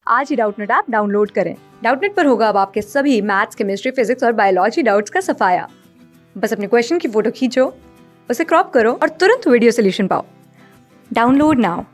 आज ही Doubtnut app download करें। Doubtnut पर होगा अब आपके सभी मैथ्स, केमिस्ट्री, फिजिक्स और बायोलॉजी डाउट्स का सफाया। बस अपने क्वेश्चन की फोटो खींचो, उसे क्रॉप करो और तुरंत वीडियो सोल्यूशन पाओ। Download now.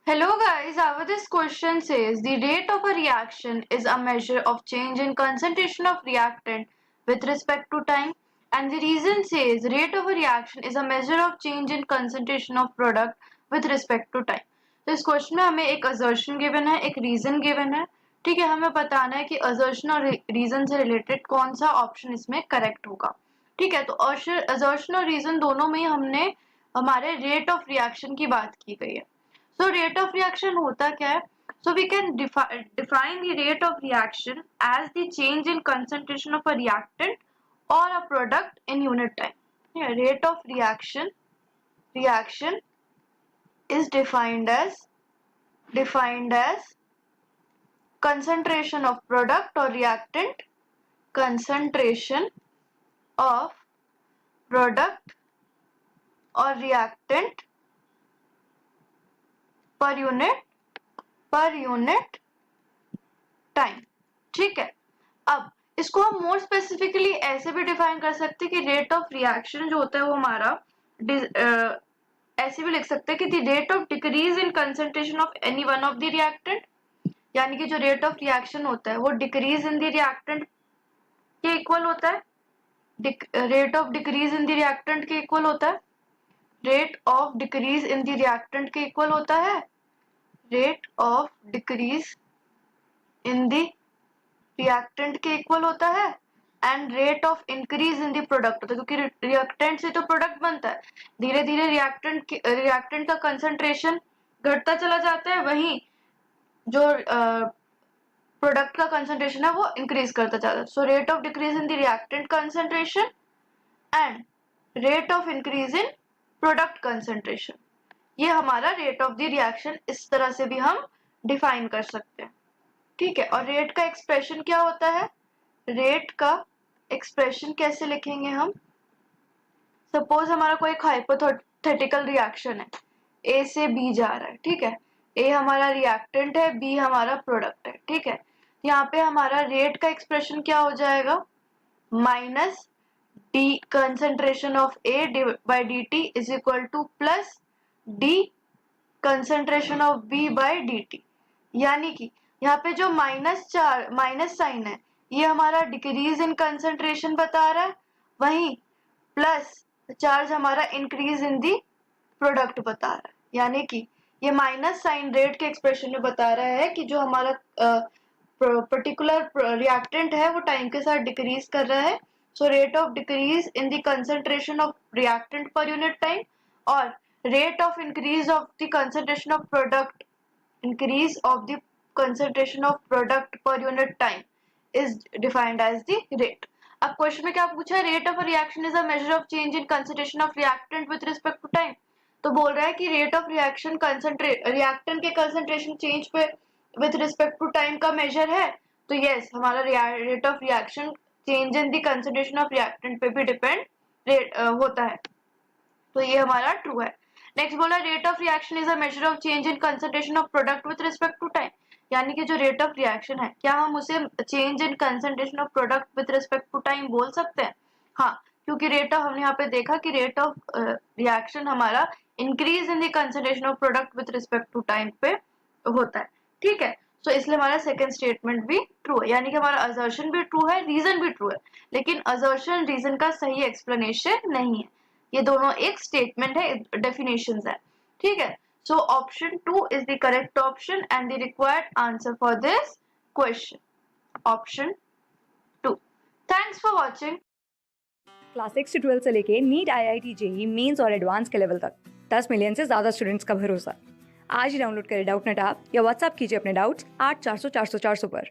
Hello guys, our this question says the rate of a reaction is a measure of change in concentration of reactant with respect to time, and the reason says rate of a reaction is a measure of change in concentration of product with respect to time. तो इस question में हमें एक assertion given है, एक reason given है। ठीक है, हमें बताना है कि assertion और reason से related कौन सा option इसमें correct होगा। ठीक है, तो assertion और reason दोनों में ही हमने हमारे rate of reaction की बात की गई है। So rate of reaction होता क्या है? So we can define the rate of reaction as the change in concentration of a reactant or a product in unit time. Yeah, rate of reaction is defined as concentration of product or reactant, concentration of product or reactant per unit time. ठीक है, अब इसको हम more specifically ऐसे भी define कर सकते हैं कि रेट ऑफ रिएक्शन जो होता है वो हमारा ऐसे भी लिख सकते हैं कि the rate of decrease in concentration of any one of the reactant, यानी कि जो रेट ऑफ रिएक्शन होता है वो डिक्रीज इन द रिएक्टेंट के इक्वल होता है। Rate of decrease in the reactant के इक्वल होता है। Rate of decrease in the reactant के इक्वल होता है। Rate of decrease in the reactant के इक्वल होता है and rate of increase in the product होता है, क्योंकि रिएक्टेंट से तो प्रोडक्ट बनता है। धीरे धीरे रिएक्टेंट का कंसंट्रेशन घटता चला जाता है, वहीं जो प्रोडक्ट का कंसंट्रेशन है वो इंक्रीज करता जाता है। So rate of decrease in the reactant concentration and rate of increase in product concentration, ये हमारा रेट ऑफ द रिएक्शन इस तरह से भी हम डिफाइन कर सकते हैं। ठीक है, और रेट का एक्सप्रेशन क्या होता है? रेट का एक्सप्रेशन कैसे लिखेंगे हम? सपोज हमारा कोई एक हाइपोथेटिकल रिएक्शन है, ए से बी जा रहा है। ठीक है, ए हमारा रिएक्टेंट है, बी हमारा प्रोडक्ट है। ठीक है, यहाँ पे हमारा रेट का एक्सप्रेशन क्या हो जाएगा? Minus d concentration of A by d t is equal to plus d concentration of B by d t, यानी कि यहाँ पे जो माइनस साइन है ये हमारा डिक्रीज इन कंसंट्रेशन बता रहा है, वहीं प्लस चार्ज हमारा इंक्रीज इन दी प्रोडक्ट बता रहा है। यानी कि ये माइनस साइन रेट के एक्सप्रेशन में बता रहा है कि जो हमारा पर्टिकुलर रिएक्टेंट है वो टाइम के साथ डिक्रीज कर रहा है। So rate of decrease in the concentration of reactant per unit time और rate of increase of the concentration of product per unit time is defined as the rate. अब question में क्या पूछा है? Rate of reaction is a measure of change in concentration of reactant with respect to time. तो बोल रहा है कि रेट ऑफ रिएक्शन रिएक्टेंट के कंसंट्रेशन चेंज पे विद रिस्पेक्ट टू टाइम का मेजर है। तो यस, हमारा rate of reaction change in the concentration of reactant पे भी डिपेंड होता है। तो ये हमारा ट्रू है। नेक्स्ट बोला rate of reaction is a measure of change in concentration of product with respect to time, यानी कि जो रेट ऑफ रिएक्शन है क्या हम उसे change in concentration of product with respect to time बोल सकते हैं? हाँ, क्योंकि रेट ऑफ हमने यहाँ पे देखा कि रेट ऑफ रिएक्शन हमारा increase in the concentration of product with respect to time पे होता है। ठीक है, तो इसलिए हमारा सेकंड स्टेटमेंट भी ट्रू है, यानी कि हमारा असर्शन भी ट्रू है, रीजन भी ट्रू है, लेकिन असर्शन रीजन का सही एक्सप्लेनेशन नहीं है। ये दोनों एक स्टेटमेंट है, डेफिनेशंस है। ठीक है, so option 2 is the correct option and the required answer for this question, option 2। Thanks for watching. Class 6 से 12 से लेके नीट, IIT, JEE मेंस और एडवांस के लेवल तक 10 मिलियन से ज्यादा स्टूडेंट्स का भरोसा। आज ही डाउनलोड करें डाउटनेट ऐप या व्हाट्सएप कीजिए अपने डाउट्स 8400 400 400 पर।